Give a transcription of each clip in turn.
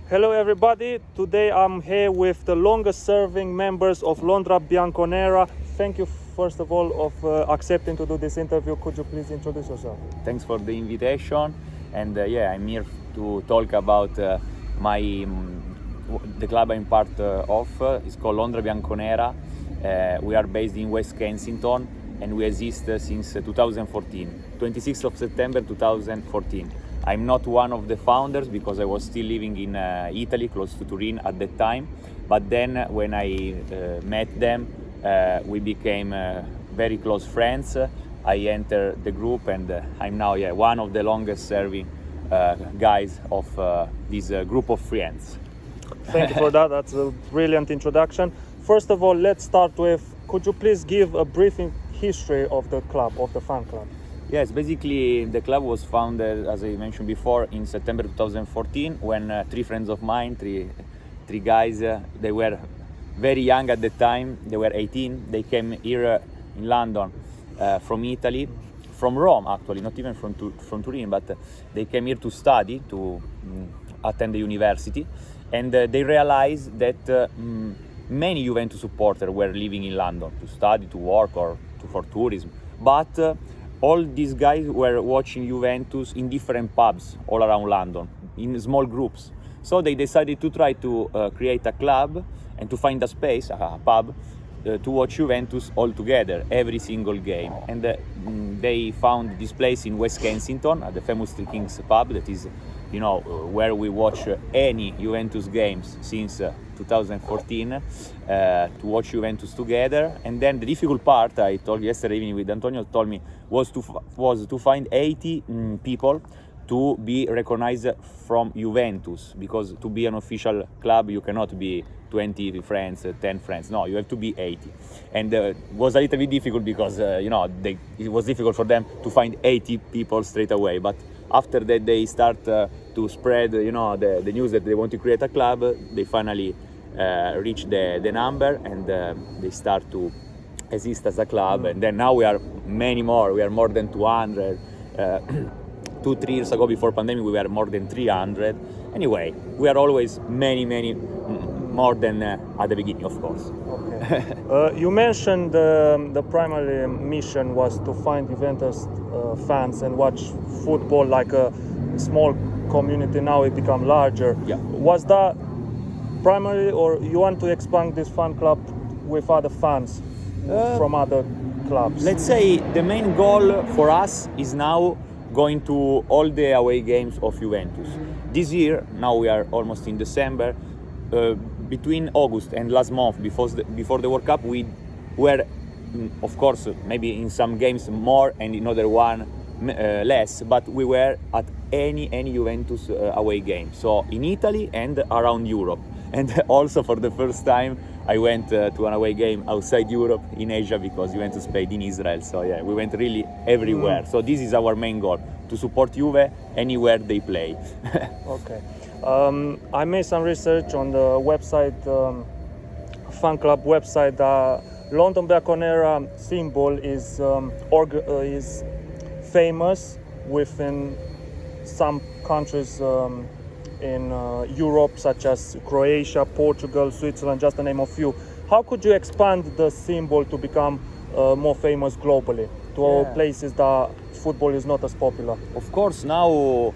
Hello everybody, today I'm here with the longest serving members of Londra Bianconera. Thank you first of all of accepting to do this interview. Could you please introduce yourself? Thanks for the invitation, and I'm here to talk about the club I'm part of. It's called Londra Bianconera. We are based in West Kensington and we exist since 2014, 26th of September 2014. I'm not one of the founders because I was still living in Italy, close to Turin at that time. But then when I met them, we became very close friends. I entered the group and I'm now one of the longest serving guys of this group of friends. Thank you for that. That's a brilliant introduction. First of all, let's start with, could you please give a brief history of the club, of the fan club? Yes, basically the club was founded, as I mentioned before, in September 2014 when three friends of mine, three guys, they were very young at the time, they were 18, they came here in London from Italy, from Rome actually, not even from Turin, but they came here to study, to attend the university, and they realized that many Juventus supporters were living in London to study, to work, or for tourism, but all these guys were watching Juventus in different pubs all around London, in small groups. So they decided to try to create a club and to find a space, a pub, to watch Juventus all together, every single game. And they found this place in West Kensington, at the famous Three Kings pub, that is, where we watch any Juventus games since 2014, to watch Juventus together. And then the difficult part, I told yesterday evening with Antonio, told me, was to find 80 people to be recognized from Juventus, because to be an official club you cannot be 20 friends, 10 friends, no, you have to be 80. And it was a little bit difficult because it was difficult for them to find 80 people straight away, but after that they start to spread the news that they want to create a club. They finally reach the number and they start to exist as a club. And then now we are many more, we are more than 200. 2-3 years ago, before pandemic, we were more than 300. Anyway, we are always many more than at the beginning, of course. Okay. You mentioned the primary mission was to find Juventus fans and watch football like a small community. Now it become larger. Yeah. Was that primary, or you want to expand this fan club with other fans from other clubs? Let's say the main goal for us is now going to all the away games of Juventus. This year, now we are almost in December, between August and last month, before the World Cup, we were, of course, maybe in some games more and in other one less, but we were at any Juventus away game. So in Italy and around Europe. And also for the first time, I went to an away game outside Europe, in Asia, because Juventus played in Israel. So yeah, we went really everywhere. So this is our main goal, to support Juve anywhere they play. Okay. I made some research on the website, fan club website. London Bianconera symbol is famous within some countries in Europe, such as Croatia, Portugal, Switzerland, just to name a few. How could you expand the symbol to become more famous globally, to places that football is not as popular? Of course, now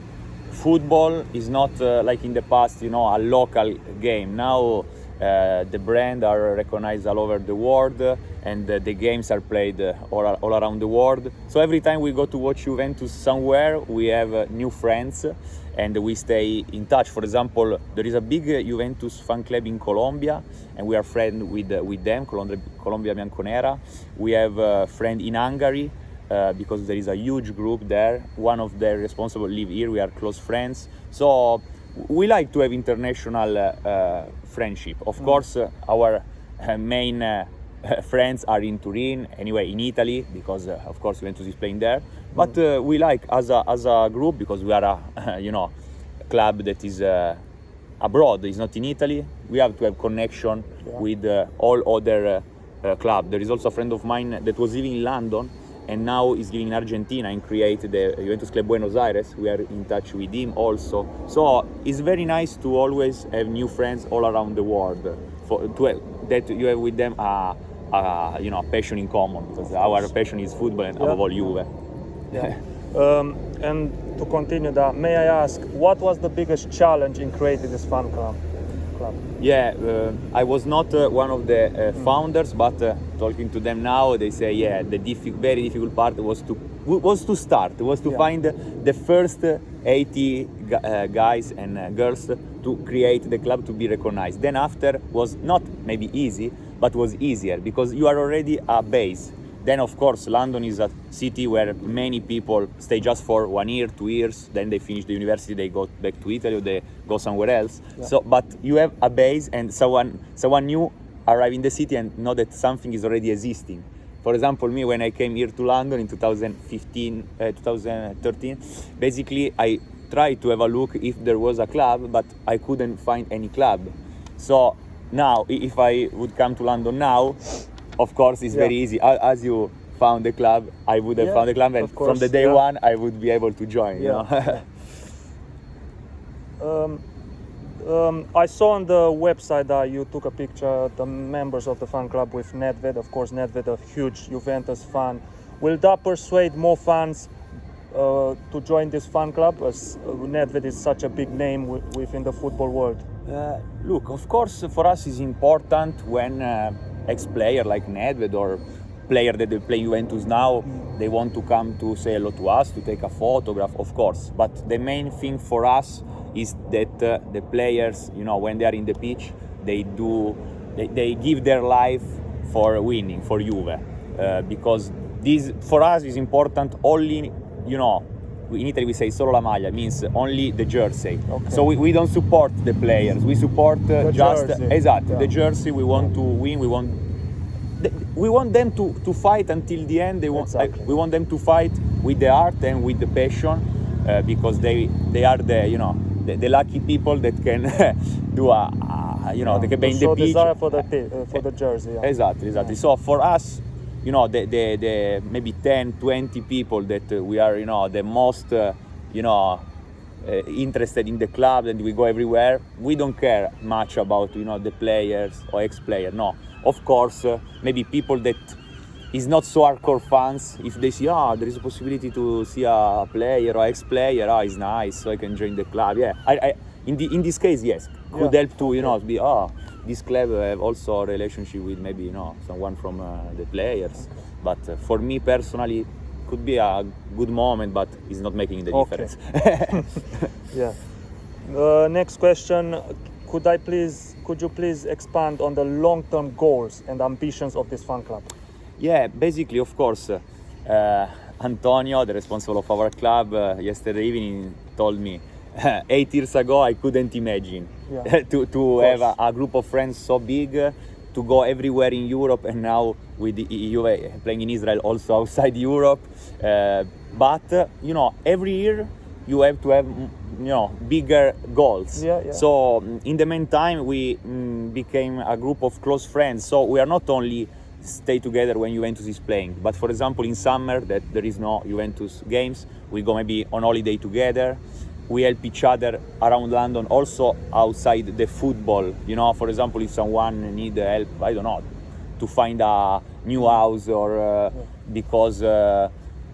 football is not like in the past, a local game. Now the brand are recognized all over the world, and the games are played all around the world. So every time we go to watch Juventus somewhere, we have new friends and we stay in touch. For example, there is a big Juventus fan club in Colombia, and we are friends with them, Colombia Bianconera. We have a friend in Hungary, because there is a huge group there. One of their responsible live here. We are close friends. So we like to have international friendship. Of course, our main friends are in Turin, anyway, in Italy, because of course Juventus is playing there. But we like as a group, because we are a club that is abroad, is not in Italy. We have to have connection with all other club. There is also a friend of mine that was living in London, and now he's living in Argentina and created the Juventus Club Buenos Aires. We are in touch with him also. So it's very nice to always have new friends all around the world, that you have with them a passion in common, because our passion is football and above all Juve. Yeah. And to continue that, may I ask, what was the biggest challenge in creating this fan club? Yeah, I was not one of the founders, but talking to them now, they say, yeah, the very difficult part was to start, to find the first 80 guys and girls to create the club, to be recognized. Then after was not maybe easy, but was easier, because you are already a base. Then of course London is a city where many people stay just for 1 year, 2 years, then they finish the university, they go back to Italy or they go somewhere else. Yeah. So, but you have a base, and someone new arrive in the city and know that something is already existing. For example, me, when I came here to London in 2013, basically I tried to have a look if there was a club, but I couldn't find any club. So now, if I would come to London now, of course, it's very easy. As you found the club, I would have found the club, and from the day one, I would be able to join. You know? I saw on the website that you took a picture of the members of the fan club with Nedved. Of course, Nedved, a huge Juventus fan. Will that persuade more fans to join this fan club, as Nedved is such a big name within the football world? Look, of course, for us it's important when ex-player like Nedved or player that they play Juventus now, they want to come to say hello to us, to take a photograph, of course. But the main thing for us is that the players, you know, when they are in the pitch, they give their life for winning, for Juve, because this for us is important. Only, you know, in Italy we say solo la maglia, means only the jersey. Okay. So we don't support the players, we support just the jersey. We want to win, we want them to fight until the end. We want them to fight with the heart and with the passion, because they are the lucky people that can do they can be in the pitch. Desire for the jersey. Yeah. Exactly. Yeah. So for us, you know, the maybe 10, 20 people that we are, you know, the most, interested in the club, and we go everywhere. We don't care much about, you know, the players or ex-player. No, of course, maybe people that is not so hardcore fans, if they see, there is a possibility to see a player or ex-player, it's nice, so I can join the club. Yeah, I in this case, yes, could help to, you know, be this club have also a relationship with maybe, you know, someone from the players. But for me personally, could be a good moment, but it's not making the difference. Yeah. Next question. Could you please expand on the long-term goals and ambitions of this fan club? Yeah, basically, of course, Antonio, the responsible of our club, yesterday evening told me 8 years ago I couldn't imagine to have a group of friends so big, to go everywhere in Europe, and now with you playing in Israel, also outside Europe. But you know, every year you have to have, you know, bigger goals. So in the meantime, we became a group of close friends. So we are not only stay together when Juventus is playing, but for example in summer that there is no Juventus games, we go maybe on holiday together. We help each other around London, also outside the football. You know, for example, if someone need help, I don't know, to find a new house, or because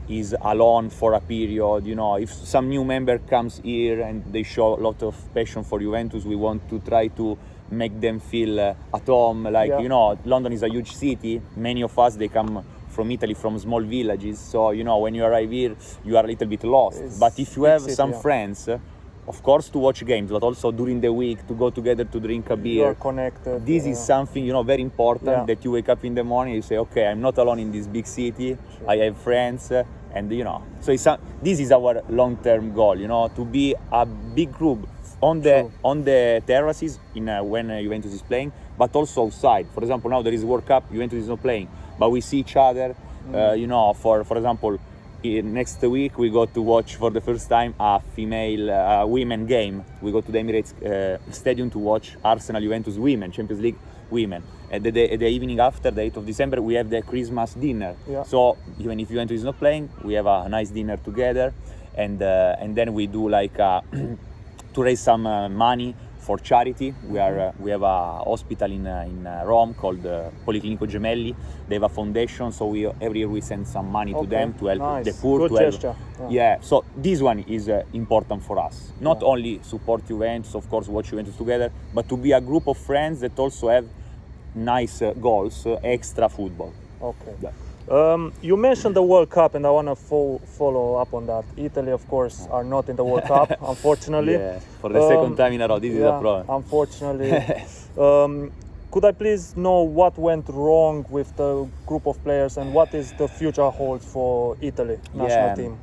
is alone for a period. You know, if some new member comes here and they show a lot of passion for Juventus, we want to try to make them feel at home. Like, you know, London is a huge city. Many of us, they come from Italy, from small villages. So, you know, when you arrive here, you are a little bit lost. But if you have some friends, of course, to watch games, but also during the week, to go together to drink a beer. You're connected. This is something, you know, very important, that you wake up in the morning, you say, okay, I'm not alone in this big city. I have friends. And, you know, so this is our long-term goal, you know, to be a big group on the terraces when Juventus is playing, but also outside. For example, now there is World Cup, Juventus is not playing, but we see each other. You know, for example, next week we got to watch for the first time a female women game. We go to the Emirates Stadium to watch Arsenal Juventus women, Champions League women. And the evening after, the 8th of December, we have the Christmas dinner. Yeah. So even if Juventus is not playing, we have a nice dinner together, and then we do like to raise some money for charity. We have a hospital in Rome called Policlinico Gemelli. They have a foundation, so every year we send some money to them to help nice. the poor. Good gesture. Yeah, so this one is important for us. Not only support Juventus, of course, watch Juventus together, but to be a group of friends that also have nice goals, extra football. Okay. Yeah. You mentioned the World Cup, and I want to follow up on that. Italy, of course, are not in the World Cup, unfortunately. Yeah, for the second time in a row. This is a problem. Unfortunately. Could I please know what went wrong with the group of players, and what is the future holds for Italy national team?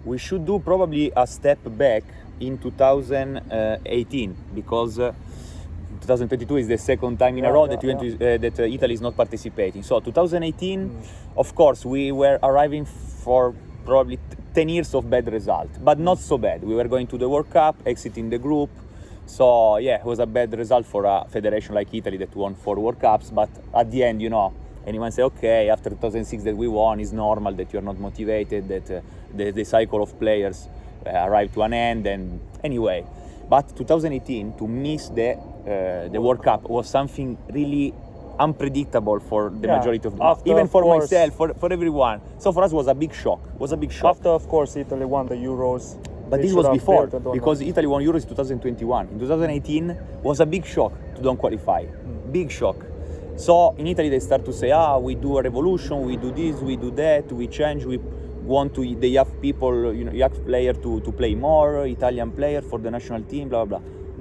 We should do probably a step back in 2018, because 2022 is the second time in a row that Italy is not participating. So 2018, of course, we were arriving for probably 10 years of bad result, but not so bad. We were going to the World Cup, exiting the group. So yeah, it was a bad result for a federation like Italy that won 4 World Cups. But at the end, anyone say, okay, after 2006 that we won, it's normal that you're not motivated, that the cycle of players arrived to an end. And anyway, but 2018, to miss the World Cup was something really unpredictable for the majority of them, even for myself, for everyone. So for us, it was a big shock. After, of course, Italy won the Euros. But this was before, because Italy won Euros in 2021. In 2018 was a big shock to don't qualify. Big shock. So in Italy they start to say, we do a revolution, we do this, we do that, we change, we want to the young people, young player to play more, Italian player for the national team, blah blah.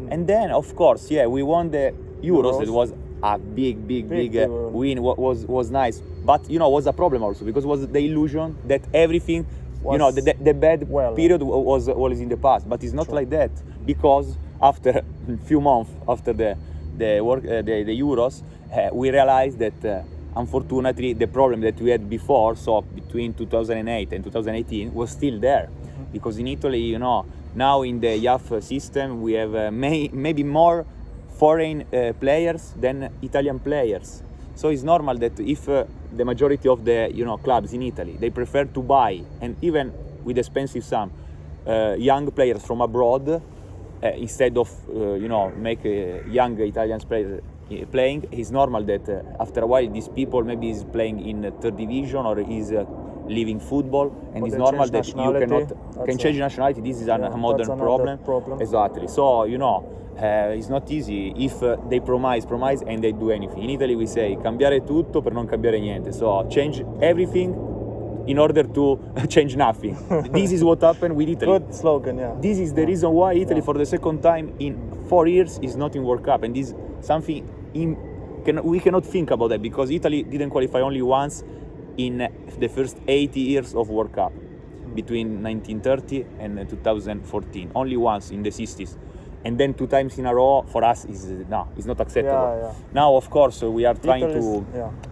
And then of course, we won the Euros. It was a big win. Was nice, but was a problem also, because it was the illusion that everything, the bad period was in the past. But it's not like that, because after a few months after the Euros, we realized that unfortunately the problem that we had before, so between 2008 and 2018, was still there. Because in Italy, now in the YAF system we have maybe more foreign players than Italian players. So it's normal that if the majority of the clubs in Italy, they prefer to buy, and even with expensive sum, young players from abroad, instead of make young Italian players playing, it's normal that after a while these people maybe is playing in third division or is leaving football, and it's normal that you can change nationality. This is a modern problem. Exactly. So it's not easy if they promise and they do anything. In Italy we say cambiare tutto per non cambiare niente. So change everything in order to change nothing. This is what happened with Italy. Good slogan, yeah. This is the reason why Italy for the second time in 4 years is not in World Cup, and this is something we cannot think about that, because Italy didn't qualify only once in the first 80 years of World Cup, between 1930 and 2014, only once in the 60s. And then 2 times in a row for us is not acceptable. Now, of course, we are trying to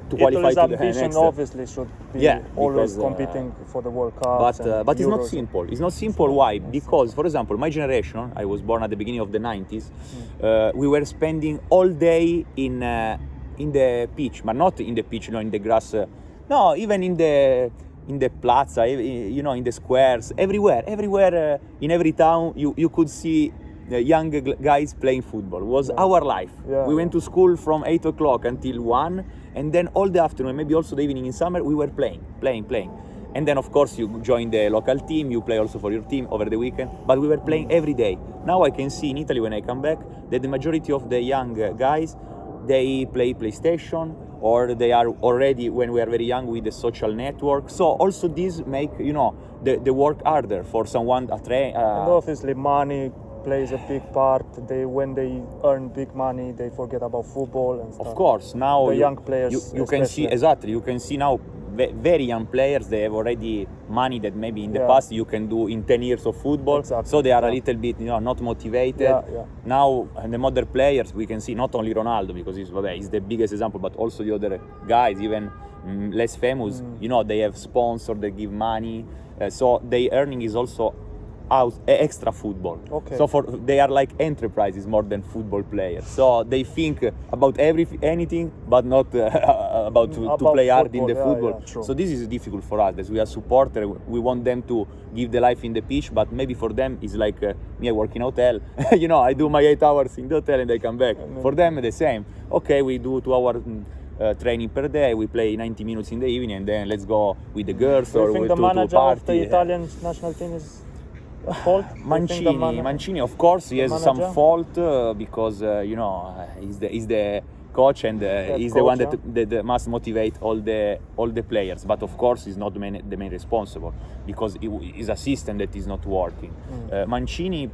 qualify Italy's to the ambition next. Obviously should be always competing for the World Cup. But it's not simple. It's not simple. Why? Because, for example, my generation, I was born at the beginning of the 90s. We were spending all day in the pitch, but not in the pitch, in the grass. No, even in the plaza, in the squares, everywhere, in every town, you could see the young guys playing football. It was our life. We went to school from 8 o'clock until 1, and then all the afternoon, maybe also the evening in summer, we were playing. And then of course you join the local team, you play also for your team over the weekend, but we were playing every day. Now I can see in Italy when I come back that the majority of the young guys, they play PlayStation, or they are already, when we are very young, with the social network. So also this make the work harder for someone to train. And obviously money plays a big part. When they earn big money, they forget about football and stuff. Of course, now the young players you can see, exactly, you can see now very young players. They have already money that maybe in the Yeah. past you can do in 10 years of football. Exactly. So they are Yeah. a little bit, not motivated. Yeah. Now the modern players, we can see not only Ronaldo, because he's the biggest example, but also the other guys, even less famous. They have sponsors, they give money, so their earning is also extra football. Okay. So they are like enterprises more than football players. So they think about anything, but not about to play hard in the football. Yeah, true. So this is difficult for us, as we are supporters. We want them to give the life in the pitch, but maybe for them it's like me, I work in hotel. I do my 8 hours in the hotel and I come back. For them the same. Okay, we do 2 hours training per day. We play 90 minutes in the evening, and then let's go with the girls Do you or think to the to manager party. of the Italian national team is at fault? Do you think the Mancini, of course, he has some manager? fault because he's the coach and he's the one that must motivate all the players. But of course, he's not the main responsible, because it's a system that is not working. Mancini,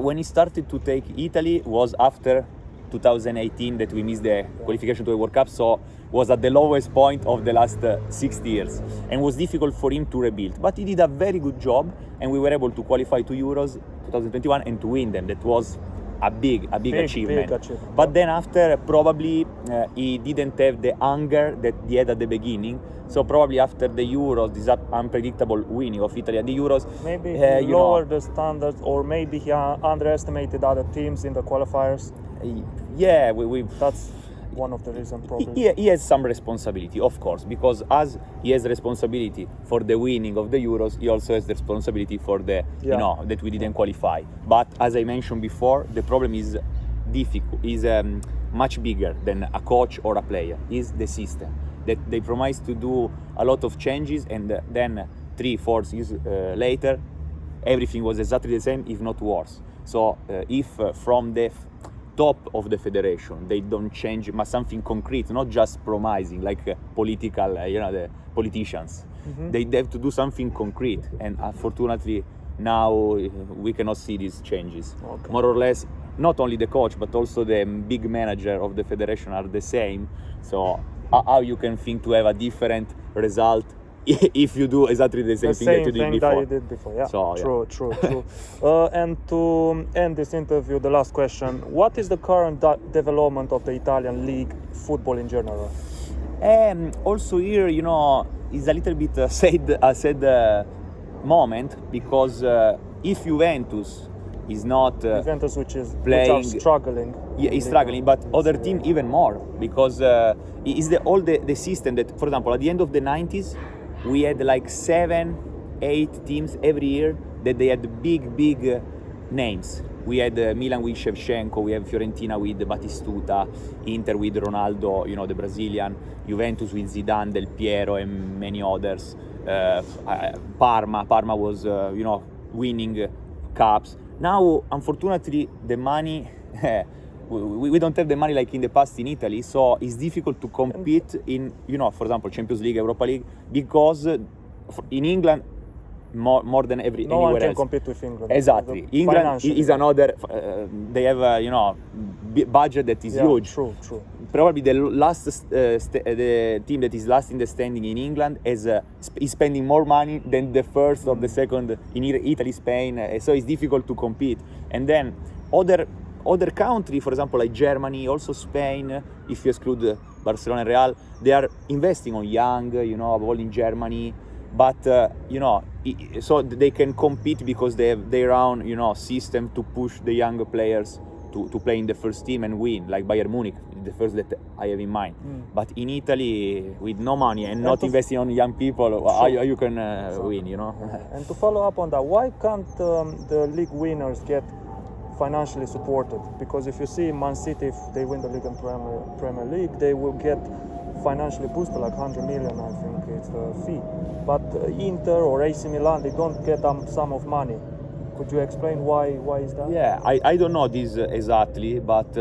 when he started to take Italy, was after 2018 that we missed the qualification to the World Cup, so was at the lowest point of the last 60 years, and was difficult for him to rebuild. But he did a very good job, and we were able to qualify to Euros 2021 and to win them. That was a big achievement. But then after, probably he didn't have the hunger that he had at the beginning. So probably after the Euros, this unpredictable winning of Italy at the Euros, maybe he lowered the standards, or maybe he underestimated other teams in the qualifiers. Yeah, that's one of the reasons, probably. He has some responsibility, of course, because as he has responsibility for the winning of the Euros, he also has the responsibility for the that we didn't qualify. But as I mentioned before, the problem is much bigger than a coach or a player. Is the system that they promised to do a lot of changes, and then 3-4 years later, everything was exactly the same, if not worse. So if from the top of the federation they don't change something concrete, not just promising like political, the politicians, they have to do something concrete, and unfortunately now we cannot see these changes. More or less, not only the coach but also the big manager of the federation are the same. So how you can think to have a different result if you do exactly the same thing that you did before? Yeah. So, true. And to end this interview, the last question: what is the current development of the Italian league football in general? Also here, is a little bit a sad moment, because if Juventus is not Juventus, which playing, are struggling. Yeah, is struggling, but other team even more, because it's the system that, for example, at the end of the 90s, we had like 7-8 teams every year that they had big names. We had Milan with Shevchenko, we have Fiorentina with Batistuta, Inter with Ronaldo, the Brazilian, Juventus with Zidane, Del Piero, and many others. Parma was winning cups. Now, unfortunately, the money we don't have the money like in the past in Italy, so it's difficult to compete in, for example, Champions League, Europa League, because in England, more than anywhere else. No one can compete with England. Exactly. England is another, they have a budget that is huge. True. Probably the last the team that is last in the standing in England is spending more money than the first or the second in Italy, Spain. So it's difficult to compete. And then other country, for example, like Germany, also Spain, if you exclude Barcelona and Real, they are investing on young, above all in Germany. But so they can compete because they have their own, system to push the younger players to play in the first team and win, like Bayern Munich, the first that I have in mind. But in Italy, with no money and not investing on young people, how you can win, And to follow up on that, why can't the league winners get financially supported? Because if you see Man City, if they win the league and Premier League, they will get financially boosted, like 100 million, I think it's the fee. But Inter or AC Milan, they don't get a sum of money. Could you explain why is that? Yeah, I don't know this exactly, but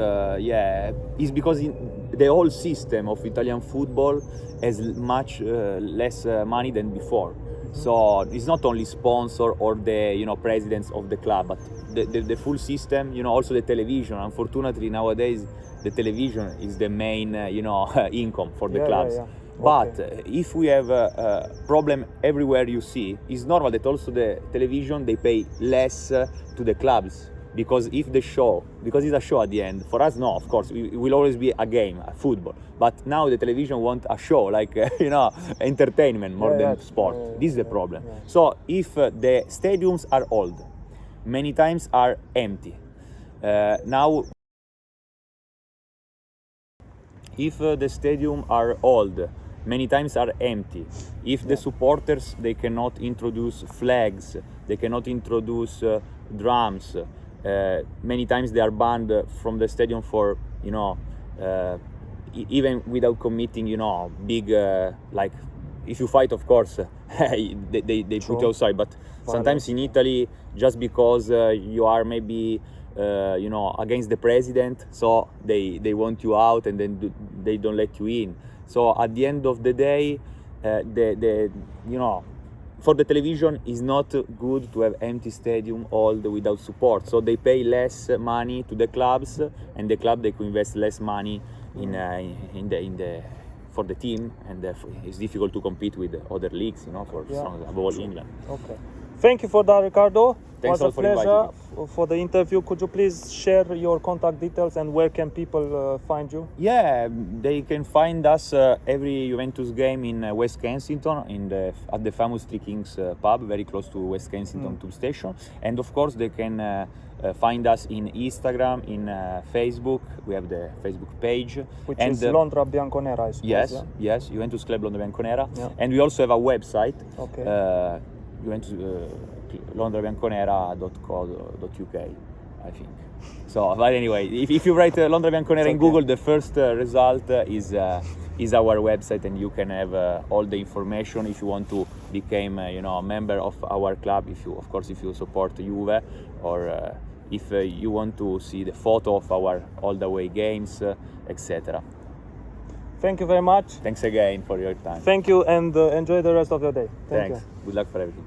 it's because the whole system of Italian football has much less money than before. So it's not only sponsor or the presidents of the club, but the full system. Also the television. Unfortunately nowadays the television is the main income for the clubs. But if we have a problem everywhere you see, it's normal that also the television, they pay less to the clubs. Because if the show, because it's a show at the end, for us, no, of course, it will always be a game, a football. But now the television want a show, like, entertainment more than sport. This is the problem. So if the stadiums are old, many times are empty. Now, if the stadium are old, many times are empty. If the supporters, they cannot introduce flags, they cannot introduce drums. Many times they are banned from the stadium for, even without committing, big, like, if you fight, of course, they put you outside. But sometimes in Italy, just because you are maybe, against the president, so they want you out and then they don't let you in. So at the end of the day, for the television, it's not good to have empty stadium old without support. So they pay less money to the clubs, and the club, they could invest less money for the team, and it's difficult to compete with other leagues, for strong, above all England. Okay. Thank you for that, Ricardo. Thanks it was a for pleasure inviting for the interview. Could you please share your contact details and where can people find you? Yeah, they can find us every Juventus game in West Kensington, at the famous Three Kings pub, very close to West Kensington Tube Station. And of course, they can find us in Instagram, in Facebook. We have the Facebook page, which is Londra Bianconera, I suppose. Yes, Juventus Club Londra Bianconera. And we also have a website. Juventus londrabianconera.co.uk, I think. So, but anyway, if you write Londra Bianconera in Google, the first result is our website, and you can have all the information if you want to become, a member of our club. If you support Juve, or if you want to see the photo of our all the away games, etc. Thank you very much. Thanks again for your time. Thank you, and enjoy the rest of your day. Thanks. Good luck for everything.